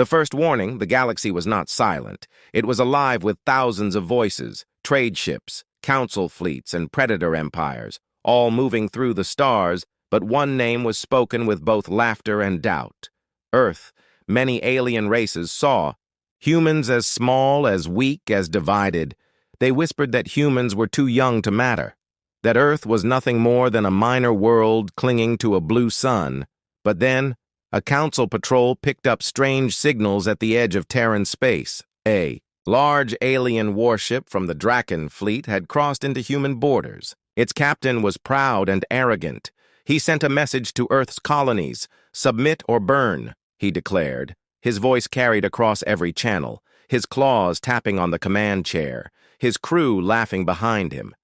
The first warning, the galaxy was not silent. It was alive with thousands of voices, trade ships, council fleets, and predator empires, all moving through the stars, but one name was spoken with both laughter and doubt. Earth. Many alien races saw. Humans as small, as weak, as divided. They whispered that humans were too young to matter, that Earth was nothing more than a minor world clinging to a blue sun. But then, a council patrol picked up strange signals at the edge of Terran space. A large alien warship from the Draken fleet had crossed into human borders. Its captain was proud and arrogant. He sent a message to Earth's colonies. "Submit or burn," he declared. His voice carried across every channel, his claws tapping on the command chair, his crew laughing behind him.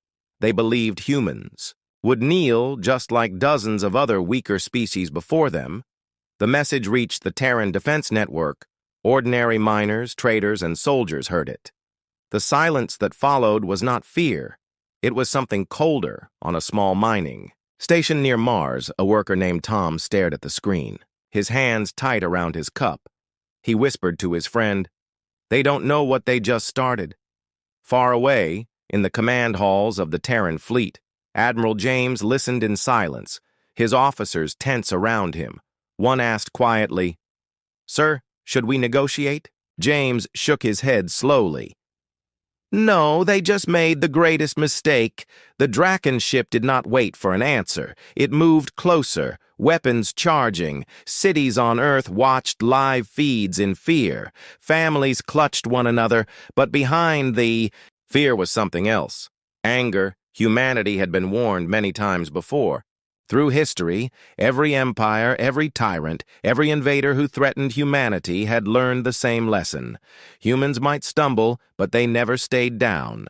They believed humans would kneel just like dozens of other weaker species before them. The message reached the Terran Defense Network. Ordinary miners, traders, and soldiers heard it. The silence that followed was not fear. It was something colder on a small mining station near Mars. A worker named Tom stared at the screen, his hands tight around his cup. He whispered to his friend, "They don't know what they just started." Far away, in the command halls of the Terran fleet, Admiral James listened in silence, his officers tense around him. One asked quietly, "Sir, should we negotiate?" James shook his head slowly. "No, they just made the greatest mistake." The Draken ship did not wait for an answer. It moved closer, weapons charging. Cities on Earth watched live feeds in fear. Families clutched one another, but behind the fear was something else. Anger. Humanity had been warned many times before. Through history, every empire, every tyrant, every invader who threatened humanity had learned the same lesson. Humans might stumble, but they never stayed down.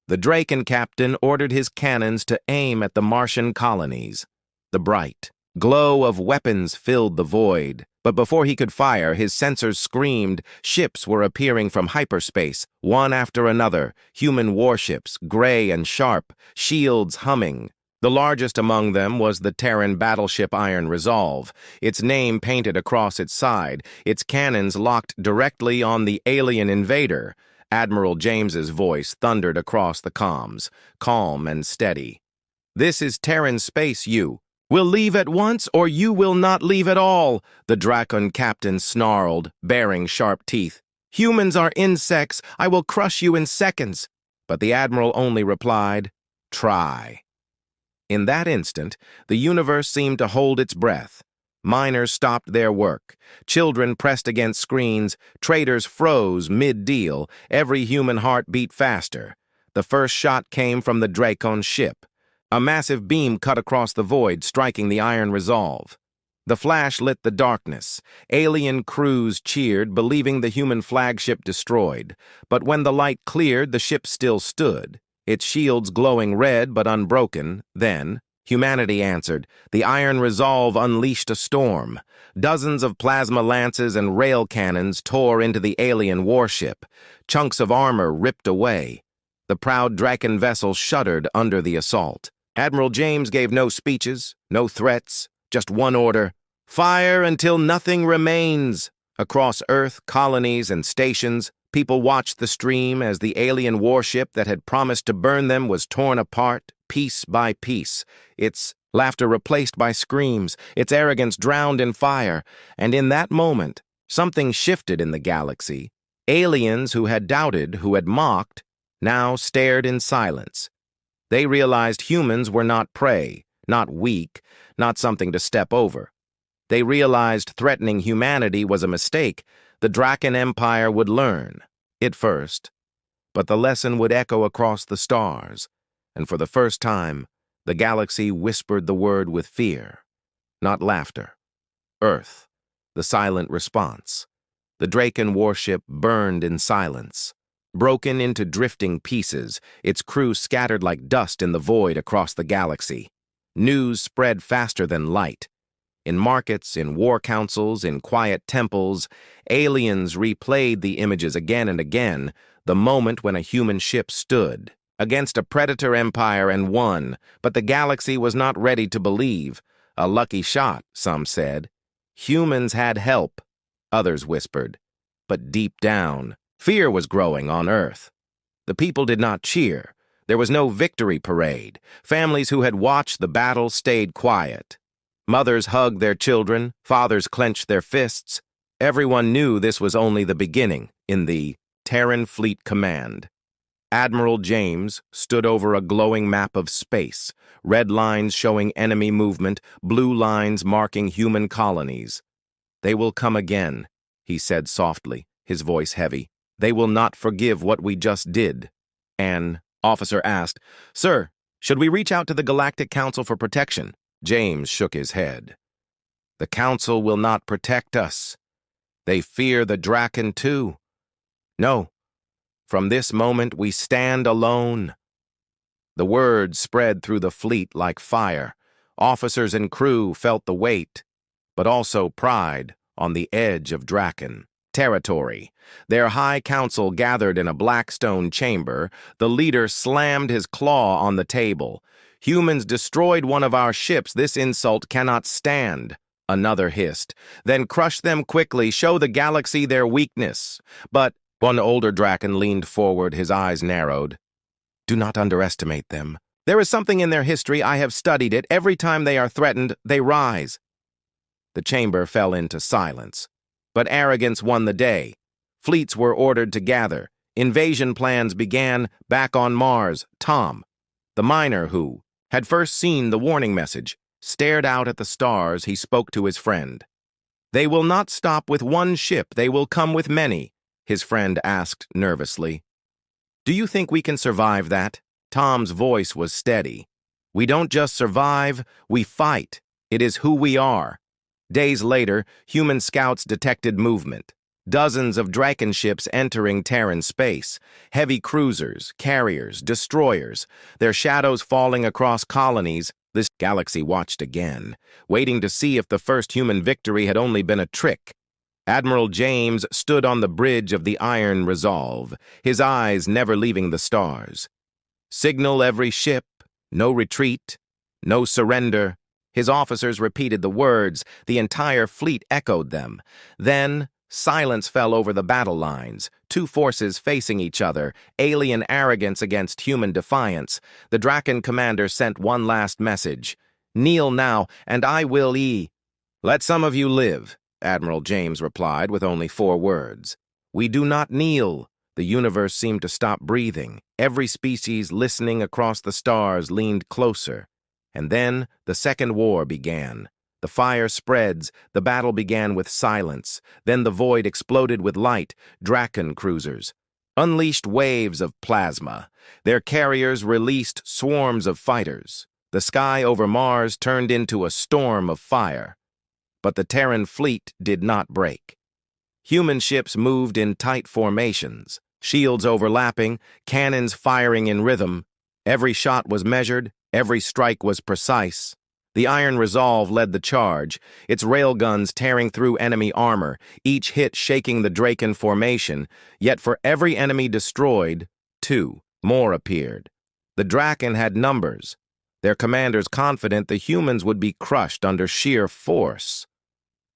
The Draken captain ordered his cannons to aim at the Martian colonies. The bright glow of weapons filled the void, but before he could fire, his sensors screamed. Ships were appearing from hyperspace, one after another, human warships, gray and sharp, shields humming. The largest among them was the Terran battleship Iron Resolve, its name painted across its side, its cannons locked directly on the alien invader. Admiral James's voice thundered across the comms, calm and steady. "This is Terran space, you. Will leave at once, or you will not leave at all," the Draken captain snarled, baring sharp teeth. "Humans are insects. I will crush you in seconds." But the Admiral only replied, "Try." In that instant, the universe seemed to hold its breath. Miners stopped their work. Children pressed against screens. Traders froze mid-deal. Every human heart beat faster. The first shot came from the Draken ship. A massive beam cut across the void, striking the Iron Resolve. The flash lit the darkness. Alien crews cheered, believing the human flagship destroyed. But when the light cleared, the ship still stood, its shields glowing red but unbroken. Then, humanity answered. The Iron Resolve unleashed a storm. Dozens of plasma lances and rail cannons tore into the alien warship. Chunks of armor ripped away. The proud Draken vessel shuddered under the assault. Admiral James gave no speeches, no threats, just one order: "Fire until nothing remains." Across Earth, colonies, and stations, people watched the stream as the alien warship that had promised to burn them was torn apart, piece by piece, its laughter replaced by screams, its arrogance drowned in fire. And in that moment, something shifted in the galaxy. Aliens who had doubted, who had mocked, now stared in silence. They realized humans were not prey, not weak, not something to step over. They realized threatening humanity was a mistake. The Draken Empire would learn, it first. But the lesson would echo across the stars, and for the first time, the galaxy whispered the word with fear, not laughter. Earth, the silent response. The Draken warship burned in silence. Broken into drifting pieces, its crew scattered like dust in the void across the galaxy. News spread faster than light. In markets, in war councils, in quiet temples, aliens replayed the images again and again, the moment when a human ship stood against a predator empire and won, but the galaxy was not ready to believe. A lucky shot, some said. Humans had help. others whispered. But deep down, fear was growing on Earth. The people did not cheer. There was no victory parade. Families who had watched the battle stayed quiet. Mothers hugged their children, fathers clenched their fists. Everyone knew this was only the beginning in the Terran Fleet Command. Admiral James stood over a glowing map of space, red lines showing enemy movement, blue lines marking human colonies. "They will come again," he said softly, his voice heavy. "They will not forgive what we just did." An officer asked, "Sir, should we reach out to the Galactic Council for protection?" James shook his head. "The Council will not protect us. They fear the Draken too. No, from this moment we stand alone." The word spread through the fleet like fire. Officers and crew felt the weight, but also pride on the edge of Draken territory. Their high council gathered in a black stone chamber. The leader slammed his claw on the table. "Humans destroyed one of our ships. This insult cannot stand." Another hissed. "Then crush them quickly. Show the galaxy their weakness." But one older Draken leaned forward, his eyes narrowed. "Do not underestimate them. There is something in their history. I have studied it. Every time they are threatened, they rise." The chamber fell into silence. But arrogance won the day. Fleets were ordered to gather. Invasion plans began back on Mars. Tom, the miner who had first seen the warning message, stared out at the stars. He spoke to his friend. "They will not stop with one ship. They will come with many," his friend asked nervously. "Do you think we can survive that?" Tom's voice was steady. "We don't just survive, we fight. It is who we are." Days later, human scouts detected movement. Dozens of Draken ships entering Terran space. Heavy cruisers, carriers, destroyers, their shadows falling across colonies. This galaxy watched again, waiting to see if the first human victory had only been a trick. Admiral James stood on the bridge of the Iron Resolve, his eyes never leaving the stars. "Signal every ship, no retreat, no surrender." His officers repeated the words. The entire fleet echoed them. Then silence fell over the battle lines, two forces facing each other, alien arrogance against human defiance. The Draken commander sent one last message. "Kneel now, and I will Let some of you live," Admiral James replied with only 4 words. "We do not kneel." The universe seemed to stop breathing. Every species listening across the stars leaned closer. And then the Second War began. The fire spreads, the battle began with silence. Then the void exploded with light. Draken cruisers unleashed waves of plasma. Their carriers released swarms of fighters. The sky over Mars turned into a storm of fire. But the Terran fleet did not break. Human ships moved in tight formations, shields overlapping, cannons firing in rhythm. Every shot was measured, every strike was precise. The Iron Resolve led the charge, its railguns tearing through enemy armor, each hit shaking the Draken formation. Yet for every enemy destroyed, 2 more appeared. The Draken had numbers, their commanders confident the humans would be crushed under sheer force.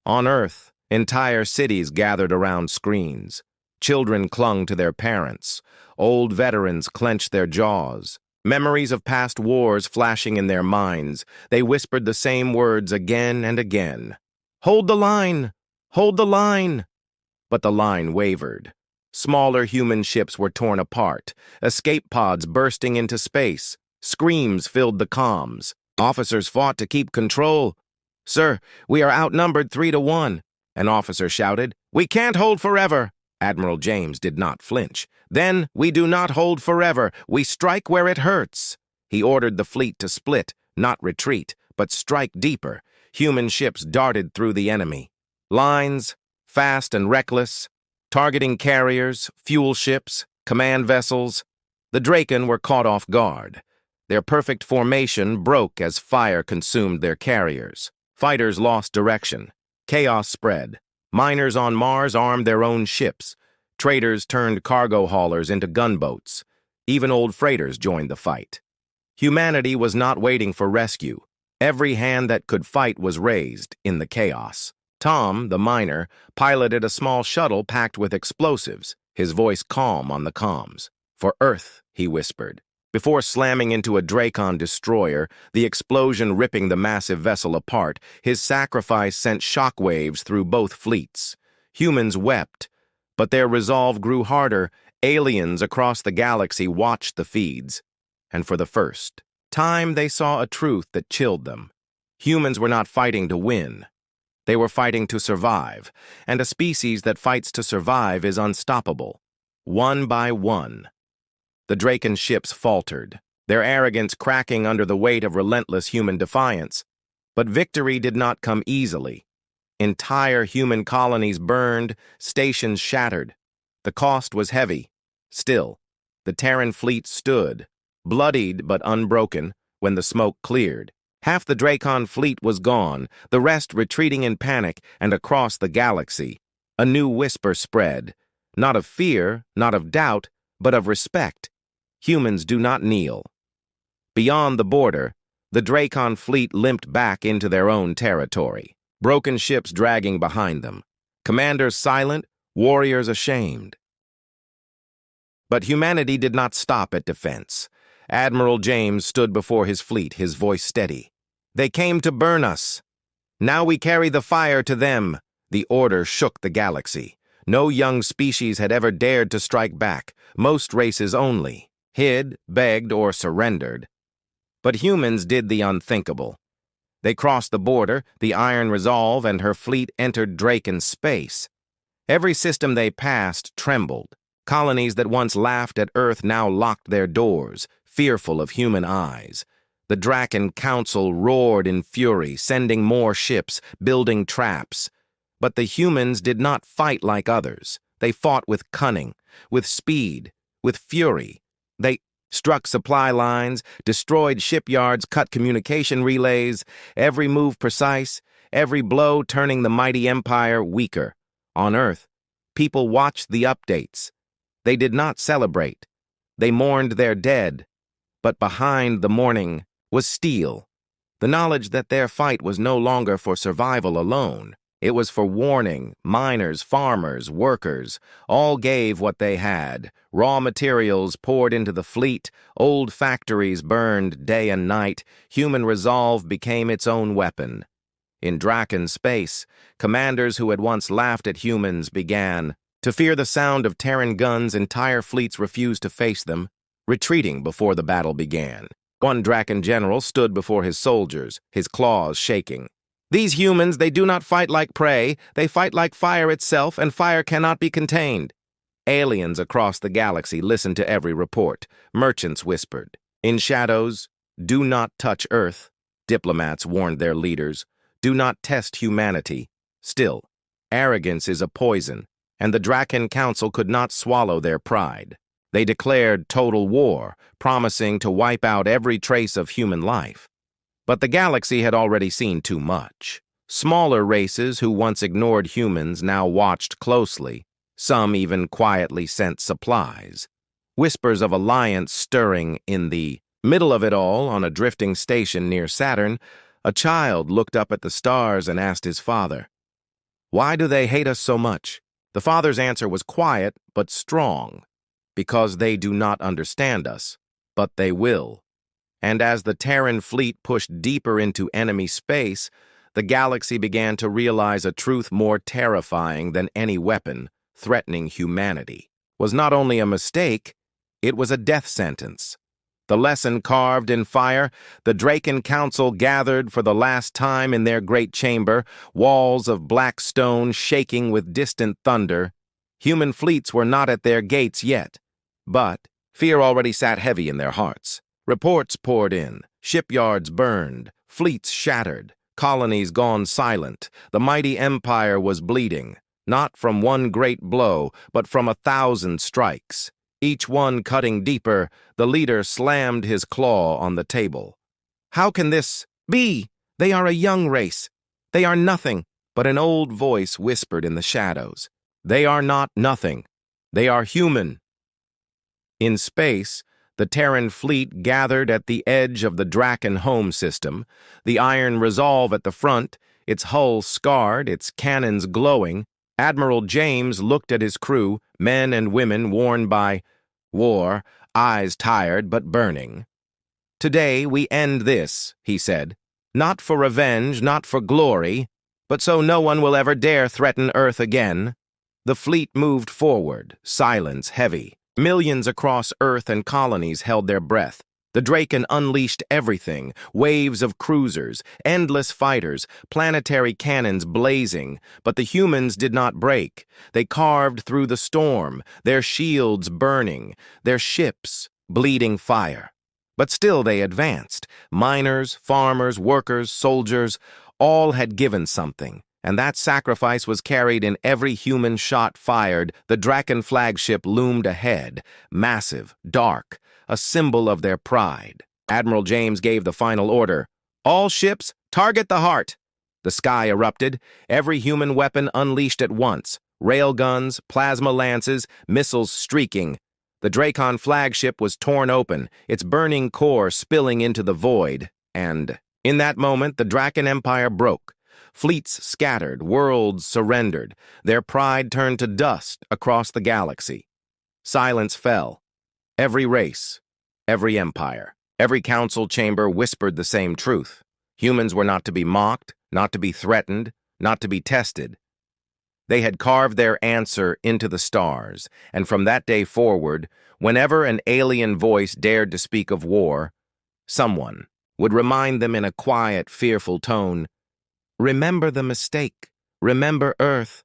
On Earth, entire cities gathered around screens. Children clung to their parents. Old veterans clenched their jaws. Memories of past wars flashing in their minds, they whispered the same words again and again. "Hold the line! Hold the line!" But the line wavered. Smaller human ships were torn apart, escape pods bursting into space. Screams filled the comms. Officers fought to keep control. "Sir, we are outnumbered 3-1. An officer shouted. "We can't hold forever." Admiral James did not flinch. "Then we do not hold forever. We strike where it hurts." He ordered the fleet to split, not retreat, but strike deeper. Human ships darted through the enemy. Lines, fast and reckless, targeting carriers, fuel ships, command vessels. The Draken were caught off guard. Their perfect formation broke as fire consumed their carriers. Fighters lost direction. Chaos spread. Miners on Mars armed their own ships. Traders turned cargo haulers into gunboats. Even old freighters joined the fight. Humanity was not waiting for rescue. Every hand that could fight was raised in the chaos. Tom, the miner, piloted a small shuttle packed with explosives, his voice calm on the comms. "For Earth," he whispered. Before slamming into a Dracon destroyer, the explosion ripping the massive vessel apart, his sacrifice sent shockwaves through both fleets. Humans wept, but their resolve grew harder. Aliens across the galaxy watched the feeds. And for the first time, they saw a truth that chilled them. Humans were not fighting to win. They were fighting to survive, and a species that fights to survive is unstoppable. One by one, the Draken ships faltered, their arrogance cracking under the weight of relentless human defiance. But victory did not come easily. Entire human colonies burned, stations shattered. The cost was heavy. Still, the Terran fleet stood, bloodied but unbroken, when the smoke cleared. Half the Dracon fleet was gone, the rest retreating in panic, and across the galaxy, a new whisper spread, not of fear, not of doubt, but of respect. Humans do not kneel. Beyond the border, the Dracon fleet limped back into their own territory, broken ships dragging behind them, commanders silent, warriors ashamed. But humanity did not stop at defense. Admiral James stood before his fleet, his voice steady. "They came to burn us. Now we carry the fire to them." The order shook the galaxy. No young species had ever dared to strike back. Most races only hid, begged, or surrendered. But humans did the unthinkable. They crossed the border, the Iron Resolve and her fleet entered Draken space. Every system they passed trembled. Colonies that once laughed at Earth now locked their doors, fearful of human eyes. The Draken Council roared in fury, sending more ships, building traps. But the humans did not fight like others. They fought with cunning, with speed, with fury. They struck supply lines, destroyed shipyards, cut communication relays, every move precise, every blow turning the mighty empire weaker. On Earth, people watched the updates. They did not celebrate. They mourned their dead. But behind the mourning was steel, the knowledge that their fight was no longer for survival alone. It was for warning. Miners, farmers, workers, all gave what they had. Raw materials poured into the fleet, old factories burned day and night. Human resolve became its own weapon. In Draken space, commanders who had once laughed at humans began to fear the sound of Terran guns. Entire fleets refused to face them, retreating before the battle began. One Draken general stood before his soldiers, his claws shaking. "These humans, they do not fight like prey. They fight like fire itself, and fire cannot be contained." Aliens across the galaxy listened to every report. Merchants whispered. In shadows, "Do not touch Earth." Diplomats warned their leaders. "Do not test humanity." Still, arrogance is a poison, and the Draken Council could not swallow their pride. They declared total war, promising to wipe out every trace of human life. But the galaxy had already seen too much. Smaller races who once ignored humans now watched closely. Some even quietly sent supplies. Whispers of alliance stirring in the middle of it all. On a drifting station near Saturn, a child looked up at the stars and asked his father, "Why do they hate us so much?" The father's answer was quiet but strong. "Because they do not understand us, but they will." And as the Terran fleet pushed deeper into enemy space, the galaxy began to realize a truth more terrifying than any weapon. Threatening humanity was not only a mistake, it was a death sentence. The lesson carved in fire, the Draken Council gathered for the last time in their great chamber, walls of black stone shaking with distant thunder. Human fleets were not at their gates yet, but fear already sat heavy in their hearts. Reports poured in, shipyards burned, fleets shattered, colonies gone silent. The mighty empire was bleeding, not from one great blow, but from 1,000 strikes. Each one cutting deeper. The leader slammed his claw on the table. "How can this be? They are a young race. They are nothing." But an old voice whispered in the shadows. "They are not nothing. They are human." In space, the Terran fleet gathered at the edge of the Draken home system, the Iron Resolve at the front, its hull scarred, its cannons glowing, Admiral James looked at his crew, men and women worn by war, eyes tired but burning. "Today we end this," he said. "Not for revenge, not for glory, but so no one will ever dare threaten Earth again." The fleet moved forward, silence heavy. Millions across Earth and colonies held their breath. The Draken unleashed everything, waves of cruisers, endless fighters, planetary cannons blazing, but the humans did not break. They carved through the storm, their shields burning, their ships bleeding fire. But still they advanced. Miners, farmers, workers, soldiers, all had given something, and that sacrifice was carried in every human shot fired. The Draken flagship loomed ahead, massive, dark, a symbol of their pride. Admiral James gave the final order. "All ships, target the heart!" The sky erupted, every human weapon unleashed at once. Railguns, plasma lances, missiles streaking. The Drakon flagship was torn open, its burning core spilling into the void, and in that moment the Draken Empire broke. Fleets scattered, worlds surrendered, their pride turned to dust across the galaxy. Silence fell. Every race, every empire, every council chamber whispered the same truth. Humans were not to be mocked, not to be threatened, not to be tested. They had carved their answer into the stars, and from that day forward, whenever an alien voice dared to speak of war, someone would remind them in a quiet, fearful tone, "Remember the mistake. Remember Earth.